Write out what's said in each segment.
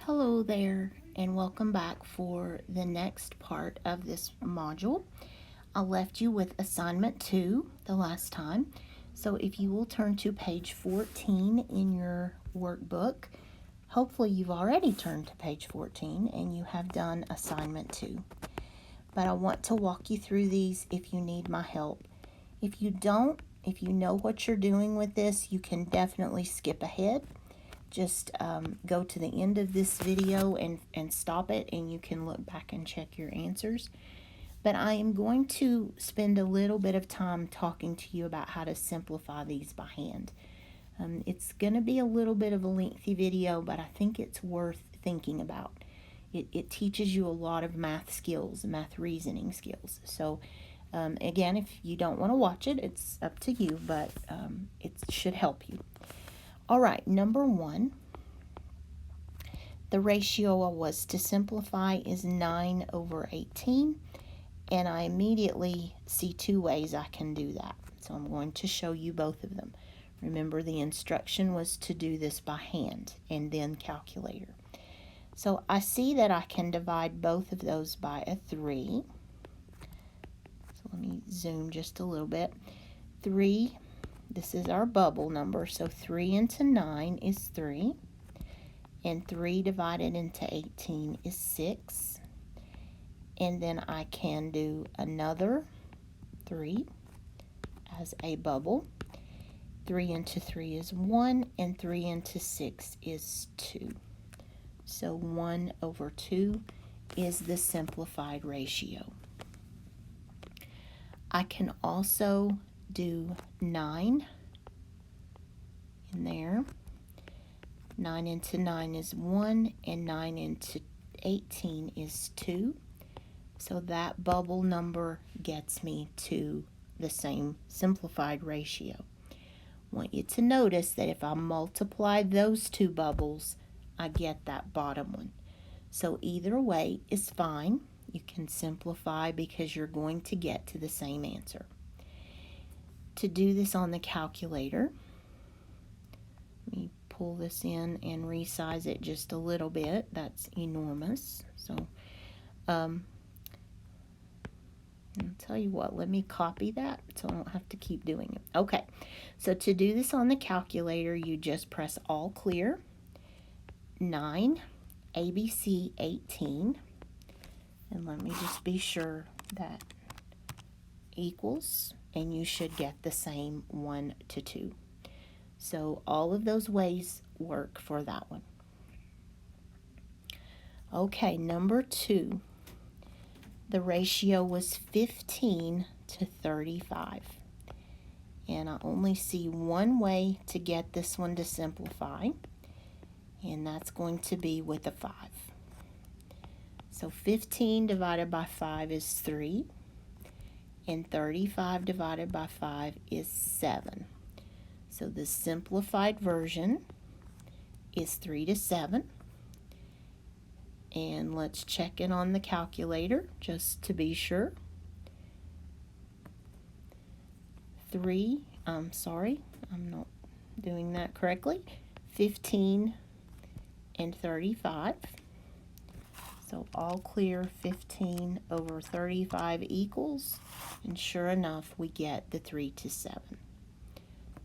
Hello there, and welcome back for the next part of this module. I left you with assignment 2 the last time, so if you will turn to page 14 in your workbook, hopefully you've already turned to page 14 and you have done assignment 2. But I want to walk you through these if you need my help. If you don't, if you know what you're doing with this, you can definitely skip ahead. Just go to the end of this video and stop it, and you can look back and check your answers. But I am going to spend a little bit of time talking to you about how to simplify these by hand. It's going to be a little bit of a lengthy video, but I think it's worth thinking about. It teaches you a lot of math skills, math reasoning skills. So again, if you don't want to watch it, it's up to you, but it should help you. All right, number 1, the ratio I was to simplify is 9 over 18, and I immediately see 2 ways I can do that. So I'm going to show you both of them. Remember, the instruction was to do this by hand and then calculator. So I see that I can divide both of those by a 3. So let me zoom just a little bit. 3. This is our bubble number, so 3 into 9 is 3, and 3 divided into 18 is 6, and then I can do another 3 as a bubble. 3 into 3 is 1, and 3 into 6 is 2. So 1 over 2 is the simplified ratio. I can also do 9 in there. 9 into 9 is 1, and 9 into 18 is 2. So that bubble number gets me to the same simplified ratio. I want you to notice that if I multiply those 2 bubbles, I get that bottom one. So either way is fine. You can simplify because you're going to get to the same answer. To do this on the calculator, let me pull this in and resize it just a little bit. That's enormous. So I'll tell you what, let me copy that so I don't have to keep doing it. Okay, so to do this on the calculator, you just press all clear. 9, ABC 18, and let me just be sure that equals, and you should get the same 1 to 2. So all of those ways work for that one. Okay, number 2. The ratio was 15 to 35. And I only see one way to get this one to simplify, and that's going to be with a 5. So 15 divided by 5 is 3, and 35 divided by 5 is 7. So the simplified version is 3 to 7. And let's check it on the calculator just to be sure. I'm not doing that correctly. 15 and 35. So all clear, 15 over 35 equals, and sure enough, we get the 3 to 7.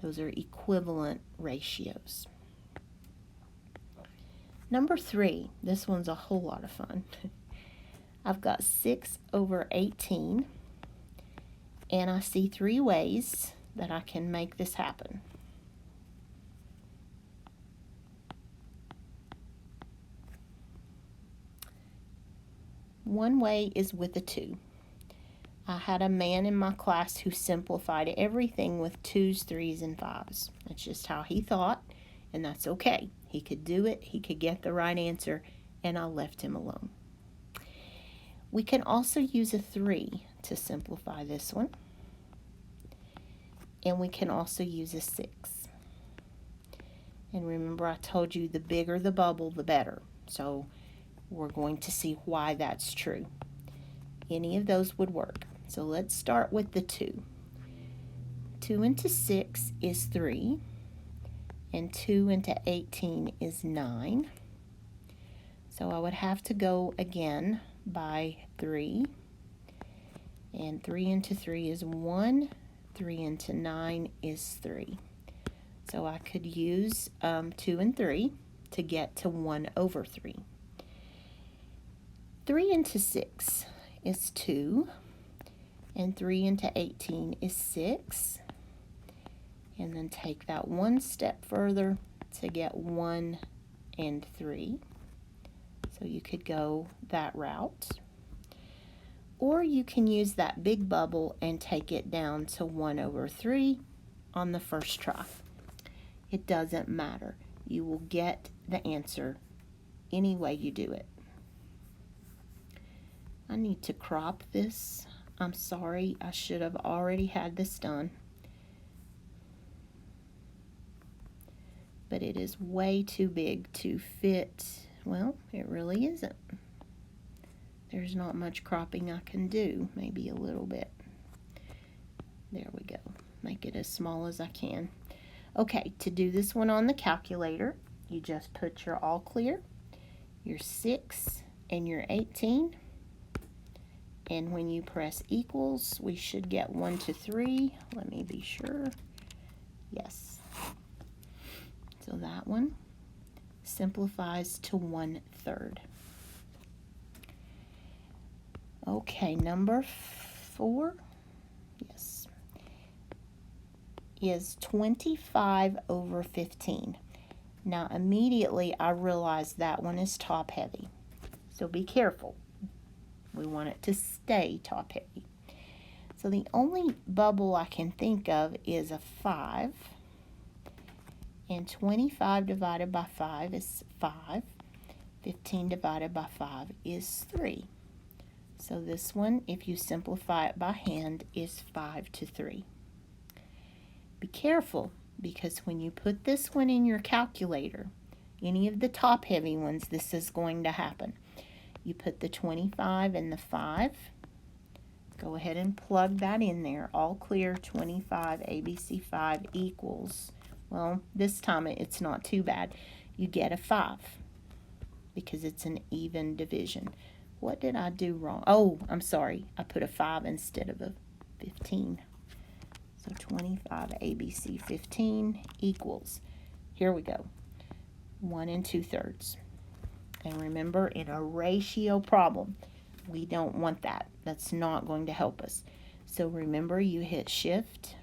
Those are equivalent ratios. Number 3, this one's a whole lot of fun. I've got 6 over 18, and I see 3 ways that I can make this happen. One way is with a 2. I had a man in my class who simplified everything with 2s, 3s, and 5s. That's just how he thought, and that's okay. He could do it, he could get the right answer, and I left him alone. We can also use a 3 to simplify this one, and we can also use a 6. And remember, I told you the bigger the bubble, the better. So we're going to see why that's true. Any of those would work. So let's start with the 2. 2 into 6 is 3, and 2 into 18 is 9. So I would have to go again by 3. And 3 into 3 is 1. 3 into 9 is 3. So I could use 2 and 3 to get to 1 over 3. 3 into 6 is 2. And 3 into 18 is 6. And then take that one step further to get 1 and 3. So you could go that route. Or you can use that big bubble and take it down to 1 over 3 on the first try. It doesn't matter. You will get the answer any way you do it. I need to crop this. I'm sorry, I should have already had this done. But it is way too big to fit. Well, it really isn't. There's not much cropping I can do, maybe a little bit. There we go. Make it as small as I can. Okay, to do this one on the calculator, you just put your all clear, your 6, and your 18. And when you press equals, we should get 1 to 3. Let me be sure. Yes. So that one simplifies to 1/3. Okay, number 4, yes, is 25 over 15. Now immediately I realize that one is top heavy. So be careful. We want it to stay top heavy. So the only bubble I can think of is a 5. And 25 divided by 5 is 5. 15 divided by 5 is 3. So this one, if you simplify it by hand, is 5 to 3. Be careful, because when you put this one in your calculator, any of the top heavy ones, this is going to happen. You put the 25 and the 5. Go ahead and plug that in there. All clear, 25 ABC 5 equals, well, this time it's not too bad. You get a 5 because it's an even division. What did I do wrong? Oh, I'm sorry. I put a 5 instead of a 15. So 25 ABC 15 equals, here we go, 1 2/3. And remember, in a ratio problem, we don't want that. That's not going to help us. So remember, you hit shift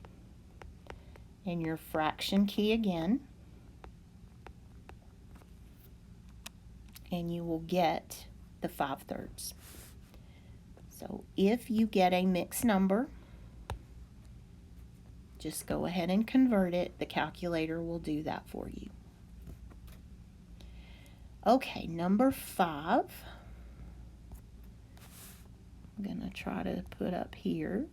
and your fraction key again, and you will get the 5/3. So if you get a mixed number, just go ahead and convert it. The calculator will do that for you. Okay, number 5. I'm going to try to put up here.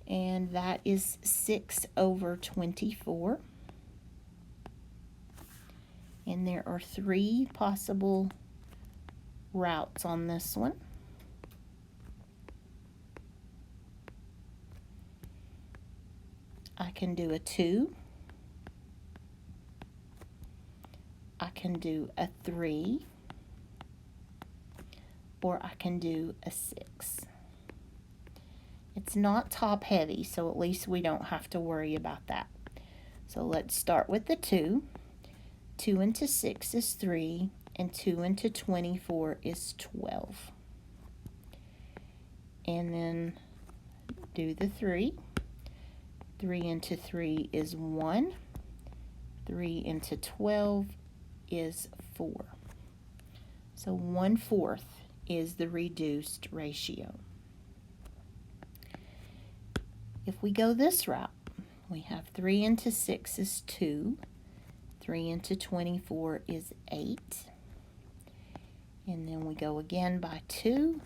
And that is 6 over 24. And there are 3 possible routes on this one. I can do a 2. I can do a 3. Or I can do a 6. It's not top heavy, so at least we don't have to worry about that. So let's start with the 2. 2 into 6 is 3, and 2 into 24 is 12. And then do the 3. 3 into 3 is 1. 3 into 12 is 4. So 1/4 is the reduced ratio. If we go this route, we have 3 into 6 is 2. 3 into 24 is 8. And then we go again by 2.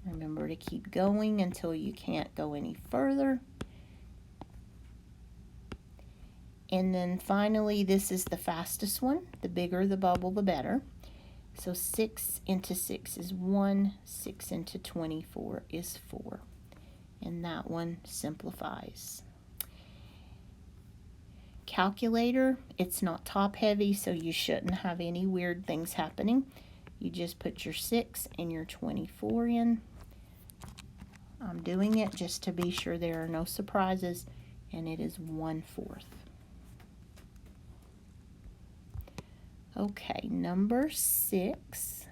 Remember to keep going until you can't go any further. And then finally, this is the fastest one. The bigger the bubble, the better. So 6 into 6 is 1. 6 into 24 is 4. And that one simplifies. calculator, it's not top heavy, so you shouldn't have any weird things happening. You just put your 6 and your 24 in. I'm doing it just to be sure there are no surprises, and it is 1/4. Okay, number 6.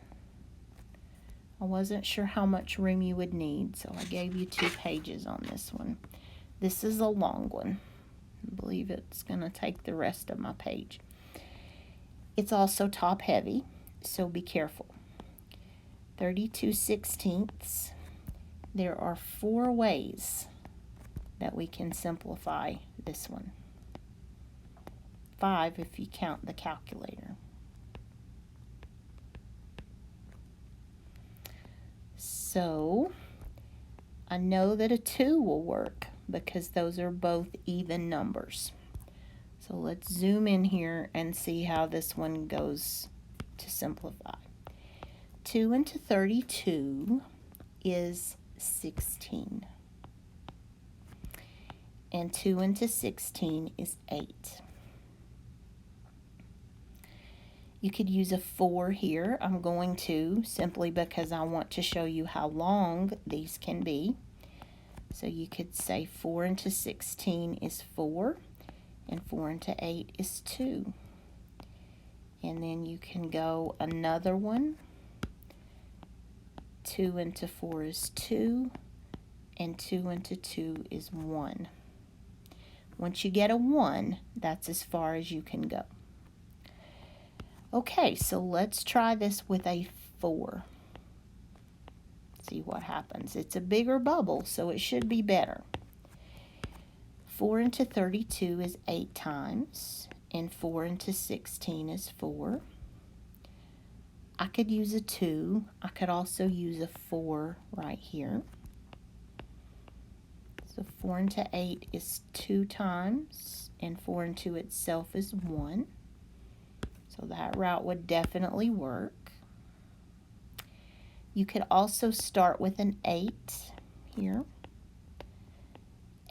I wasn't sure how much room you would need, so I gave you 2 pages on this one. This is a long one. I believe it's going to take the rest of my page. It's also top heavy, so be careful. 32/16. There are 4 ways that we can simplify this one. 5 if you count the calculator. So I know that a 2 will work because those are both even numbers. So let's zoom in here and see how this one goes to simplify. 2 into 32 is 16. And 2 into 16 is 8. You could use a 4 here. I'm going to, simply because I want to show you how long these can be. So you could say 4 into 16 is 4, and 4 into 8 is 2. And then you can go another one. 2 into 4 is 2, and 2 into 2 is 1. Once you get a 1, that's as far as you can go. Okay, so let's try this with a 4. See what happens. It's a bigger bubble, so it should be better. 4 into 32 is 8 times, and 4 into 16 is 4. I could use a 2. I could also use a 4 right here. So 4 into 8 is 2 times, and 4 into itself is 1. So that route would definitely work. You could also start with an 8 here.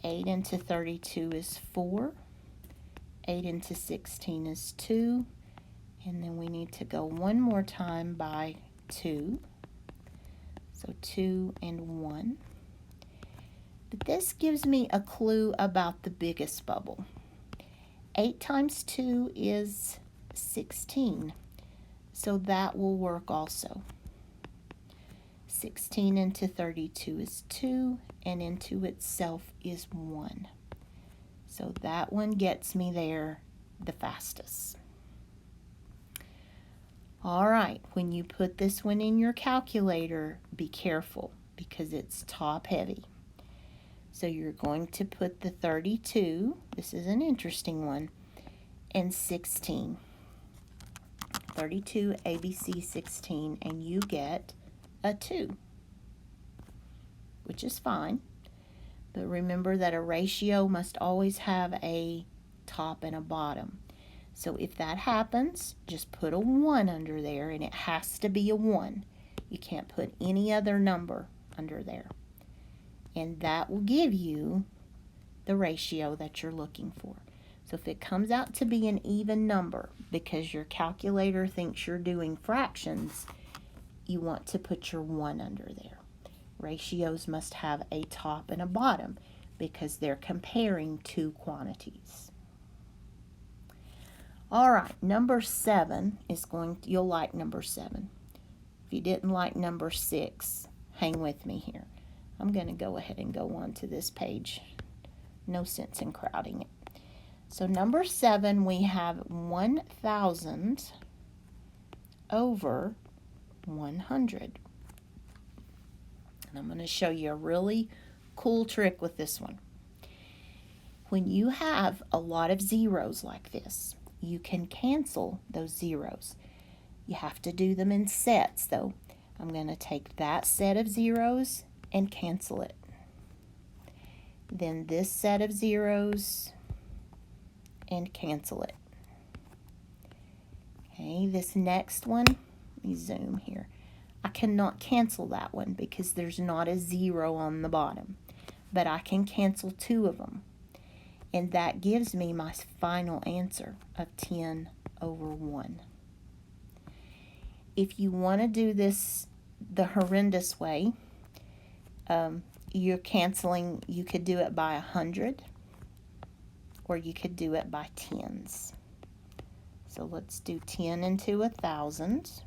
8 into 32 is 4. 8 into 16 is 2. And then we need to go one more time by 2. So 2 and 1. But this gives me a clue about the biggest bubble. 8 times 2 is 16. So that will work also. 16 into 32 is 2, and into itself is 1. So that one gets me there the fastest. All right, when you put this one in your calculator, be careful because it's top heavy. So you're going to put the 32, this is an interesting one, and 16. 32 ABC 16, and you get a 2, which is fine. But remember that a ratio must always have a top and a bottom. So if that happens, just put a 1 under there, and it has to be a 1. You can't put any other number under there. And that will give you the ratio that you're looking for. So if it comes out to be an even number, because your calculator thinks you're doing fractions, you want to put your 1 under there. Ratios must have a top and a bottom because they're comparing 2 quantities. All right, number 7 is you'll like number 7. If you didn't like number 6, hang with me here. I'm going to go ahead and go on to this page. No sense in crowding it. So number 7, we have 1,000 over 100. And I'm going to show you a really cool trick with this one. When you have a lot of zeros like this, you can cancel those zeros. You have to do them in sets, though. I'm going to take that set of zeros and cancel it. Then this set of zeros and cancel it. Okay, this next one, let me zoom here. I cannot cancel that one because there's not a 0 on the bottom, but I can cancel 2 of them. And that gives me my final answer of 10 over 1. If you want to do this the horrendous way, you're canceling. You could do it by 100, or you could do it by tens. So let's do 10 into 1,000.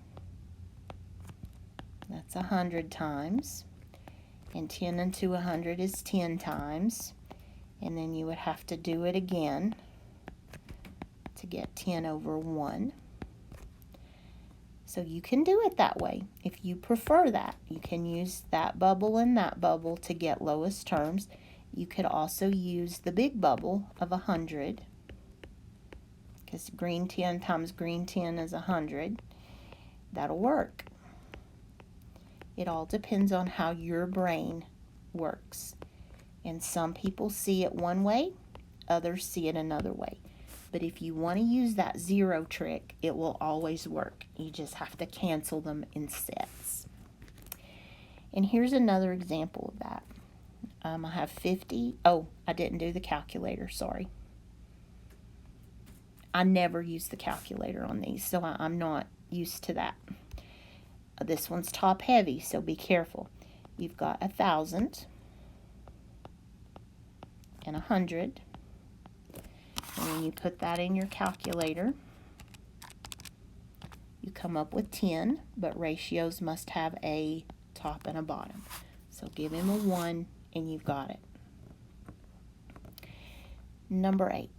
That's 100 times. And 10 into 100 is 10 times. And then you would have to do it again to get 10 over 1. So you can do it that way. If you prefer that, you can use that bubble and that bubble to get lowest terms. You could also use the big bubble of 100, because green 10 times green 10 is 100. That'll work. It all depends on how your brain works. And some people see it one way, others see it another way. But if you want to use that zero trick, it will always work. You just have to cancel them in sets. And here's another example of that. I have 50. Oh, I didn't do the calculator, sorry. I never use the calculator on these, so I'm not used to that. This one's top heavy, so be careful. You've got 1,000 and 100. And when you put that in your calculator, you come up with 10, but ratios must have a top and a bottom. So give him a 1, and you've got it. Number 8.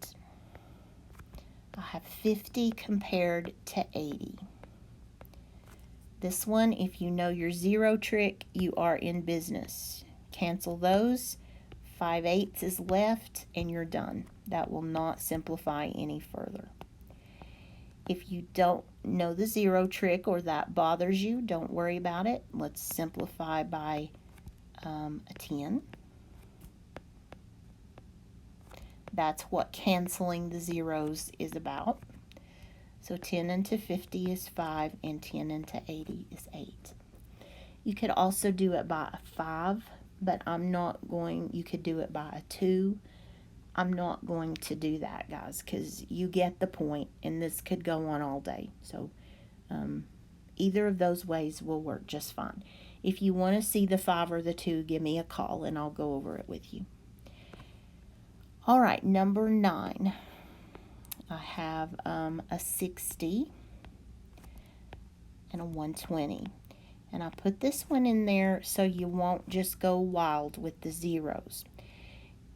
I have 50 compared to 80. This one, if you know your zero trick, you are in business. Cancel those. 5/8 is left, and you're done. That will not simplify any further. If you don't know the zero trick or that bothers you, don't worry about it. Let's simplify by a 10. That's what canceling the zeros is about. So 10 into 50 is 5, and 10 into 80 is 8. You could also do it by a 5, but I'm not going. You could do it by a 2. I'm not going to do that, guys, because you get the point, and this could go on all day. So either of those ways will work just fine. If you want to see the 5 or the 2, give me a call, and I'll go over it with you. All right, number 9. I have a 60 and a 120. And I put this one in there so you won't just go wild with the zeros.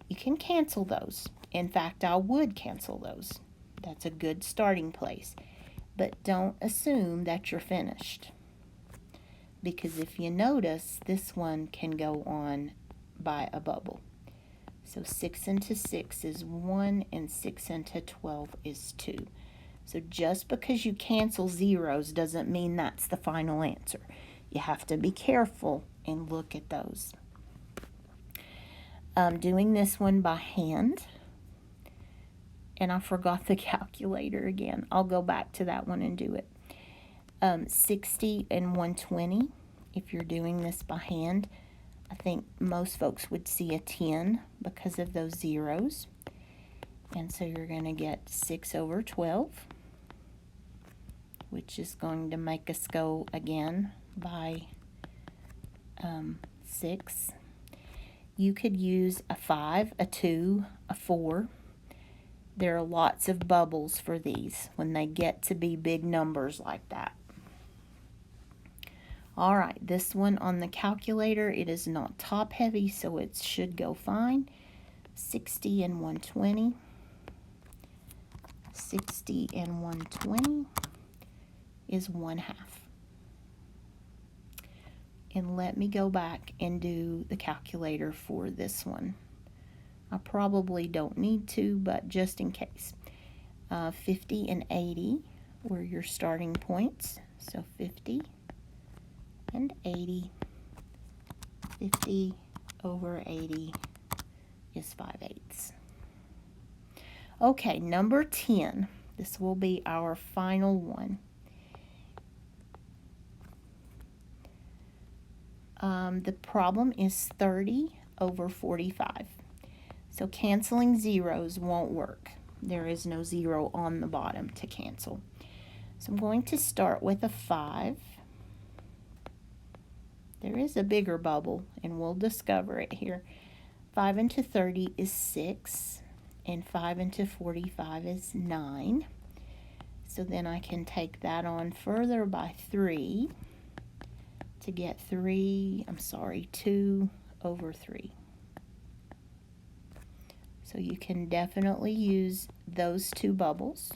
You can cancel those. In fact, I would cancel those. That's a good starting place. But don't assume that you're finished. Because if you notice, this one can go on by a bubble. So 6 into 6 is 1, and 6 into 12 is 2. So just because you cancel zeros doesn't mean that's the final answer. You have to be careful and look at those. I'm doing this one by hand, and I forgot the calculator again. I'll go back to that one and do it. 60 and 120, if you're doing this by hand, I think most folks would see a 10 because of those zeros. And so you're going to get 6 over 12, which is going to make us go again by 6. You could use a 5, a 2, a 4. There are lots of bubbles for these when they get to be big numbers like that. All right, this one on the calculator, it is not top heavy, so it should go fine. 60 and 120. 60 and 120 is 1/2. And let me go back and do the calculator for this one. I probably don't need to, but just in case. 50 and 80 were your starting points. So 50 and 80. 50 over 80 is 5/8. Okay, number 10. This will be our final one. The problem is 30 over 45. So canceling zeros won't work. There is no zero on the bottom to cancel. So I'm going to start with a 5. There is a bigger bubble, and we'll discover it here. 5 into 30 is 6, and 5 into 45 is 9. So then I can take that on further by 3 to get 2 over 3. So you can definitely use those two bubbles.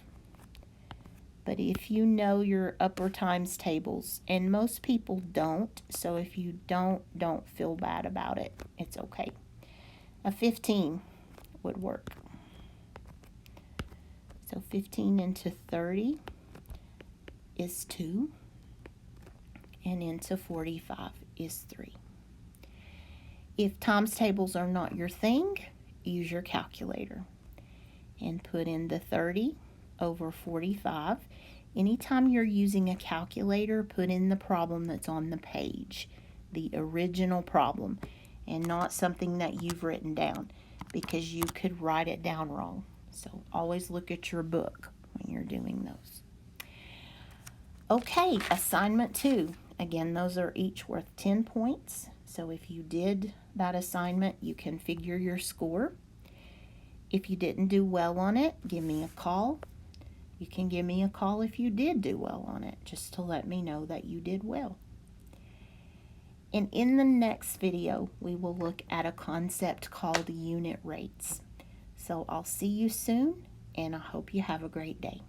But if you know your upper times tables, and most people don't, so if you don't feel bad about it. It's okay. A 15 would work. So 15 into 30 is 2, and into 45 is 3. If times tables are not your thing, use your calculator and put in the 30 over 45. Anytime you're using a calculator, put in the problem that's on the page, the original problem, and not something that you've written down, because you could write it down wrong. So always look at your book when you're doing those. Okay, assignment 2. Again, those are each worth 10 points. So if you did that assignment, you can figure your score. If you didn't do well on it, give me a call. You can give me a call if you did do well on it, just to let me know that you did well. And in the next video, we will look at a concept called unit rates. So I'll see you soon, and I hope you have a great day.